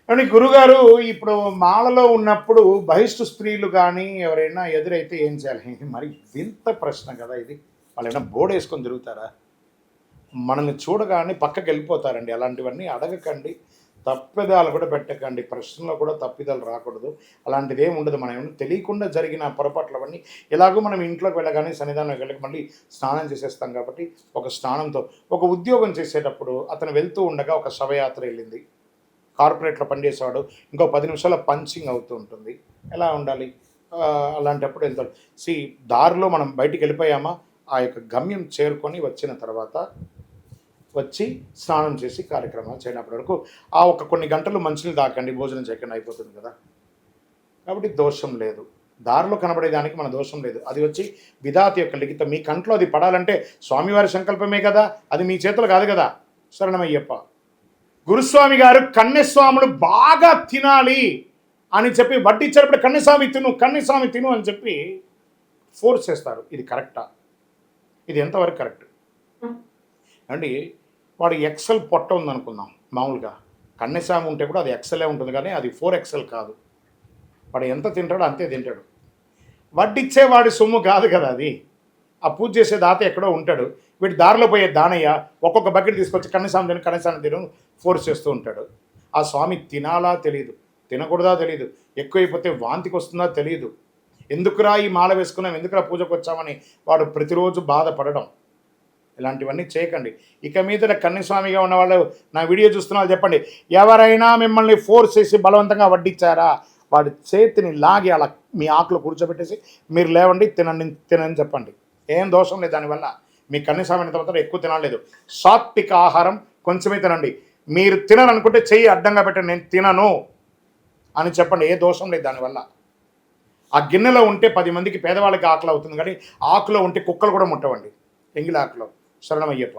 కానీ గురుగారు ఇప్పుడు మాలలో ఉన్నప్పుడు బహిష్టు స్త్రీలు కానీ ఎవరైనా ఎదురైతే ఏం చేయాలి? ఇది మరి వింత ప్రశ్న కదా ఇది. వాళ్ళైనా బోర్డేసుకొని తిరుగుతారా? మనల్ని చూడగానే పక్కకి వెళ్ళిపోతారండి. అలాంటివన్నీ అడగకండి. తప్పిదాలు కూడా పెట్టకండి. ప్రశ్నలో కూడా తప్పిదాలు రాకూడదు. అలాంటిది ఏమి ఉండదు. మనం ఏమన్నా తెలియకుండా జరిగిన పొరపాట్లు అవన్నీ ఎలాగో మనం ఇంట్లోకి వెళ్ళగానే సన్నిధానంకి వెళ్ళక మళ్ళీ స్నానం చేసేస్తాం కాబట్టి ఒక స్నానంతో ఒక ఉద్యోగం చేసేటప్పుడు అతను వెళ్తూ ఉండగా ఒక శవయాత్ర వెళ్ళింది. కార్పొరేట్లో పనిచేసేవాడు ఇంకో 10 నిమిషాల పంచింగ్ అవుతూ ఉంటుంది. ఎలా ఉండాలి? అలాంటప్పుడు వెళ్తాడు. దారిలో మనం బయటికి వెళ్ళిపోయామా, ఆ యొక్క గమ్యం చేరుకొని వచ్చిన తర్వాత వచ్చి స్నానం చేసి కార్యక్రమాలు చేయనప్పటి వరకు ఆ ఒక కొన్ని గంటలు మంచినీళ్ళు తాకండి, భోజనం చేయకుండా అయిపోతుంది కదా. కాబట్టి దోషం లేదు. దారిలో కనబడేదానికి మన దోషం లేదు. అది వచ్చి విధాతి యొక్క లిఖితం. మీ కంట్లో అది పడాలంటే స్వామివారి సంకల్పమే కదా, అది మీ చేతులు కాదు కదా. శరణమయ్యప్ప. గురుస్వామి గారు కన్యస్వాములు బాగా తినాలి అని చెప్పి వడ్డించేటప్పుడు కన్యస్వామి తిను అని చెప్పి ఫోర్స్ చేస్తారు. ఇది కరెక్టా? ఇది ఎంతవరకు కరెక్ట్ అండి? వాడు ఎక్సెల్ పొట్ట ఉందనుకుందాం. మామూలుగా కన్యస్వామి ఉంటే కూడా అది ఎక్సెలే ఉంటుంది, కానీ అది 4XL కాదు. వాడు ఎంత తింటాడో అంతే తింటాడు. వడ్డిచ్చేవాడి సొమ్ము కాదు కదా అది. ఆ పూజ చేసే దాత ఎక్కడో ఉంటాడు. వీటి దారిలో పోయే దానయ్య ఒక్కొక్క బకెట్ తీసుకొచ్చి కన్యస్వామి తిను ఫోర్స్ చేస్తూ ఉంటాడు. ఆ స్వామి తినాలా తెలియదు, తినకూడదా తెలియదు, ఎక్కువైపోతే వాంతికి వస్తుందా తెలియదు. ఎందుకురా ఈ మాల వేసుకున్నాం, ఎందుకురా పూజకు వచ్చామని వాడు ప్రతిరోజు బాధపడడం. ఇలాంటివన్నీ చేయకండి. ఇక మీద కన్యస్వామిగా ఉన్న వాళ్ళు నా వీడియో చూస్తున్న వాళ్ళు చెప్పండి, ఎవరైనా మిమ్మల్ని ఫోర్స్ చేసి బలవంతంగా వడ్డించారా, వాడి చేతిని లాగి అలా మీ ఆకులు కూర్చోబెట్టేసి మీరు లేవండి, తినని చెప్పండి. ఏం దోషం లేదు దానివల్ల. మీ కన్యస్వామి తర్వాత ఎక్కువ తినలేదు. సాత్విక ఆహారం కొంచెమే తినండి. మీరు తినరనుకుంటే చెయ్యి అడ్డంగా పెట్టండి, నేను తినను అని చెప్పండి. ఏ దోషం లేదు దానివల్ల. ఆ గిన్నెలో ఉంటే 10 మందికి పేదవాళ్ళకి ఆకలి అవుతుంది, కానీ ఆకులో ఉంటే కుక్కలు కూడా ముట్టవండి. ఎంగిలి ఆకులో. శరణమయ్యప్ప.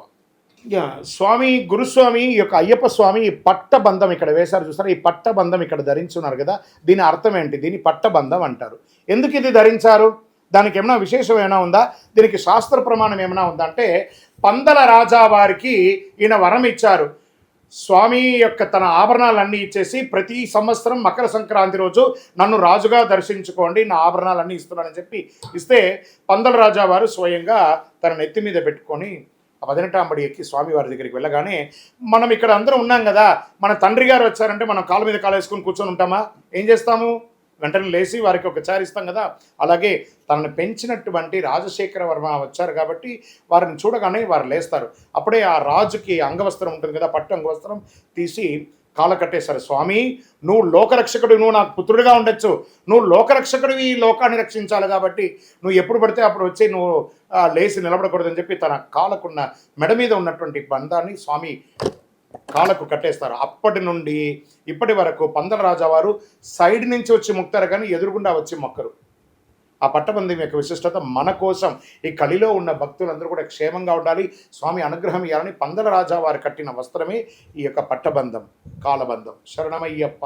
స్వామి గురుస్వామి ఈ యొక్క అయ్యప్ప స్వామి ఈ పట్టబంధం ఇక్కడ వేశారు చూసారా, ఈ పట్టబంధం ఇక్కడ ధరించున్నారు కదా, దీని అర్థం ఏంటి? దీన్ని పట్టబంధం అంటారు. ఎందుకు ఇది ధరించారు? దానికి ఏమైనా విశేషం ఏమైనా ఉందా? దీనికి శాస్త్ర ప్రమాణం ఏమైనా ఉందా అంటే, పందల రాజా వారికి ఈయన వరం ఇచ్చారు. స్వామి యొక్క తన ఆభరణాలన్నీ ఇచ్చేసి ప్రతి సంవత్సరం మకర సంక్రాంతి రోజు నన్ను రాజుగా దర్శించుకోండి, నా ఆభరణాలన్నీ ఇస్తున్నానని చెప్పి ఇస్తే పందల రాజా వారు స్వయంగా తన నెత్తి మీద పెట్టుకొని 18వ బడి ఎక్కి స్వామివారి దగ్గరికి వెళ్ళగానే, మనం ఇక్కడ అందరం ఉన్నాం కదా, మన తండ్రి గారు వచ్చారంటే మనం కాళ్ళ మీద కాలు వేసుకొని కూర్చొని ఉంటామా? ఏం చేస్తాము? వెంటనే లేచి వారికి ఒక చారు ఇస్తాం కదా. అలాగే తనను పెంచినటువంటి రాజశేఖర వర్మ వచ్చారు కాబట్టి వారిని చూడగానే వారు లేస్తారు. అప్పుడే ఆ రాజుకి అంగవస్త్రం ఉంటుంది కదా, పట్టు అంగవస్త్రం తీసి కాళ్ళ కట్టేశారు. స్వామి, నువ్వు లోకరక్షకుడు, నువ్వు నాకు పుత్రుడిగా ఉండొచ్చు, నువ్వు లోకరక్షకుడివి, ఈ లోకాన్ని రక్షించాలి కాబట్టి నువ్వు ఎప్పుడు పడితే అప్పుడు వచ్చి నువ్వు లేచి నిలబడకూడదని చెప్పి తన కాళ్ళకున్న మెడ మీద ఉన్నటువంటి బంధాన్ని స్వామి కాళ్ళకు కట్టేస్తారు. అప్పటి నుండి ఇప్పటి వరకు పందల రాజావారు సైడ్ నుంచి వచ్చి మొక్కుతారు, కానీ ఎదురుగుండా వచ్చి మొక్కరు. ఆ పట్టబంధం యొక్క విశిష్టత మన కోసం, ఈ కలిలో ఉన్న భక్తులందరూ కూడా క్షేమంగా ఉండాలి, స్వామి అనుగ్రహం ఇవ్వాలని పందల రాజా వారు కట్టిన వస్త్రమే ఈ యొక్క పట్టబంధం, కాలబంధం. శరణమయ్యప్ప.